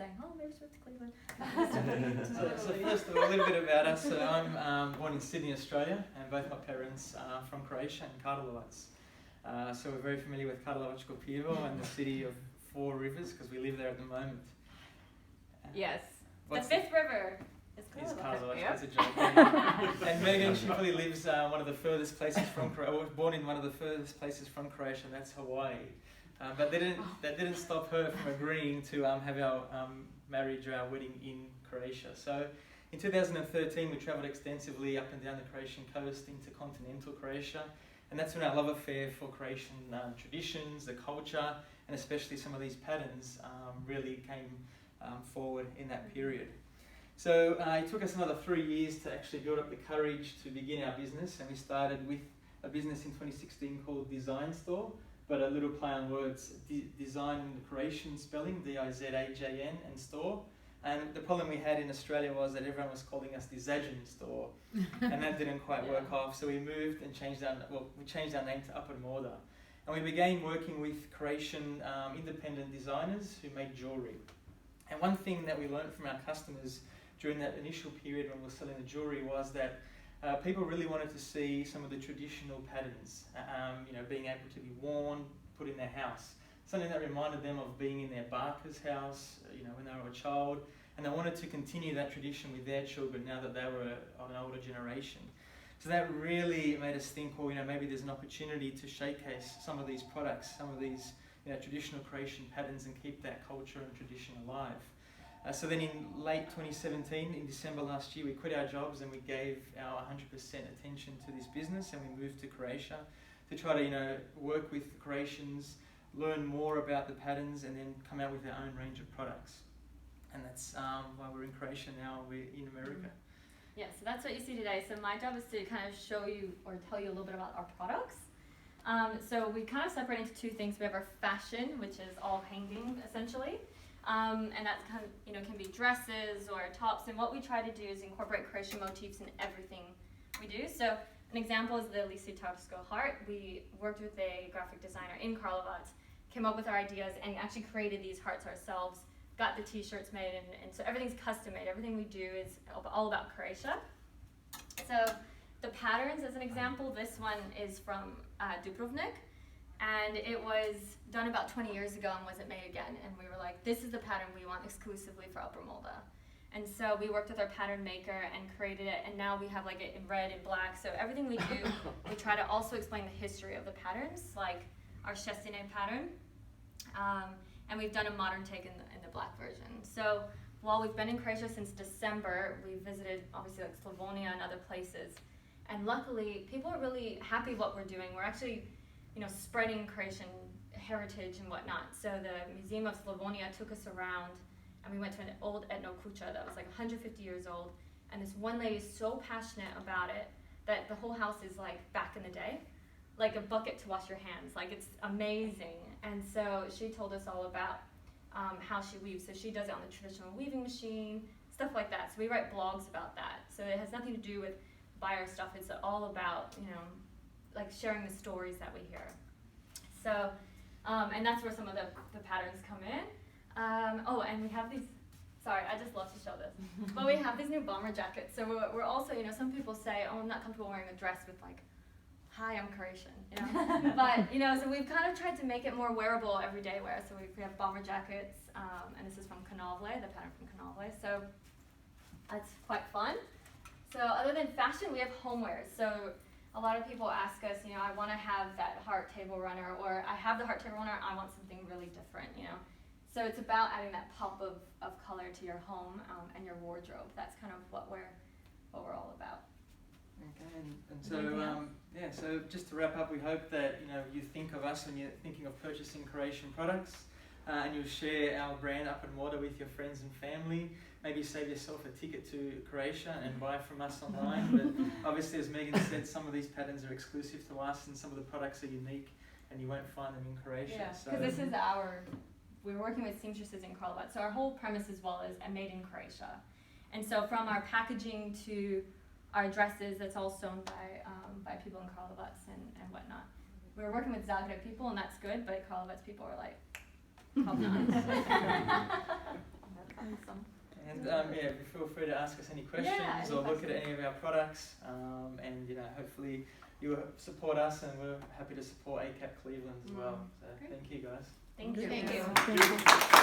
saying, oh, maybe we should move to Cleveland. So first of all, a little bit about us. So I'm born in Sydney, Australia, and both my parents are from Croatia and Karlovac. So we're very familiar with Karlovačko pivo and the city of Four Rivers because we live there at the moment. Yes. The fifth river is Karlovac. That's a joke. And Meagan, she probably lives one of the furthest places from Croatia, was born in one of the furthest places from Croatia, and that's Hawaii. But that didn't stop her from agreeing to have our marriage or our wedding in Croatia. So in 2013 we travelled extensively up and down the Croatian coast into continental Croatia, and that's when our love affair for Croatian traditions, the culture, and especially some of these patterns really came forward in that period. So it took us another 3 years to actually build up the courage to begin our business, and we started with a business in 2016 called Design Store, but a little play on words, design in the Croatian spelling, D-I-Z-A-J-N, and store. And the problem we had in Australia was that everyone was calling us the Zajan Store, and that didn't quite work off, so we moved and changed our name to Uppermoda. And we began working with Croatian independent designers who make jewellery. And one thing that we learned from our customers during that initial period when we were selling the jewellery was that people really wanted to see some of the traditional patterns, being able to be worn, put in their house. Something that reminded them of being in their Barker's house, when they were a child, and they wanted to continue that tradition with their children now that they were of an older generation. So that really made us think, well, maybe there's an opportunity to showcase some of these products, some of these traditional Croatian patterns, and keep that culture and tradition alive. So then in late 2017, in December last year, we quit our jobs and we gave our 100% attention to this business, and we moved to Croatia to try to work with the Croatians, learn more about the patterns, and then come out with our own range of products. And that's why we're in Croatia now, we're in America. Yeah, so that's what you see today. So my job is to kind of show you or tell you a little bit about our products. So we kind of separate into two things. We have our fashion, which is all hanging essentially. And that kind of, can be dresses or tops. And what we try to do is incorporate Croatian motifs in everything we do. So an example is the Lisitarsko heart. We worked with a graphic designer in Karlovac, came up with our ideas, and actually created these hearts ourselves, got the t-shirts made, and so everything's custom made. Everything we do is all about Croatia. So the patterns, as an example, this one is from Dubrovnik. And it was done about 20 years ago and wasn't made again. And we were like, this is the pattern we want exclusively for Uppermoda. And so we worked with our pattern maker and created it. And now we have it in red and black. So everything we do, we try to also explain the history of the patterns, like our Shestine pattern. And we've done a modern take in the black version. So while we've been in Croatia since December, we visited obviously Slavonia and other places. And luckily, people are really happy what we're doing. We're actually spreading Croatian heritage and whatnot. So the Museum of Slavonia took us around, and we went to an old etno kuća that was 150 years old. And this one lady is so passionate about it that the whole house is like back in the day, like a bucket to wash your hands. It's amazing. And so she told us all about how she weaves. So she does it on the traditional weaving machine, stuff like that. So we write blogs about that. So it has nothing to do with buy our stuff. It's all about, sharing the stories that we hear. So, and that's where some of the patterns come in. And we have these, sorry, I just love to show this. But we have these new bomber jackets. So we're also, some people say, oh, I'm not comfortable wearing a dress with hi, I'm Croatian, But, so we've kind of tried to make it more wearable everyday wear. So we have bomber jackets, and this is from Kanavle, the pattern from Kanavle. So that's quite fun. So other than fashion, we have homewares. So a lot of people ask us, I want to have that heart table runner, or I have the heart table runner, I want something really different, So it's about adding that pop of color to your home and your wardrobe. That's kind of what we're all about. Okay, and so so just to wrap up, we hope that you think of us when you're thinking of purchasing Croatian products, and you'll share our brand Uppermoda with your friends and family. Maybe save yourself a ticket to Croatia and buy from us online. But obviously, as Meagan said, some of these patterns are exclusive to us, and some of the products are unique, and you won't find them in Croatia. Yeah, because this is we're working with seamstresses in Karlovac, so our whole premise as well is made in Croatia. And so from our packaging to our dresses, it's all sewn by people in Karlovac and whatnot. We were working with Zagreb people, and that's good, but Karlovac people are like, top notch. yeah, feel free to ask us any questions or look at any of our products, and hopefully you'll support us, and we're happy to support ACAP Cleveland as well. So thank you guys. Thank you. Thank you. Thank you.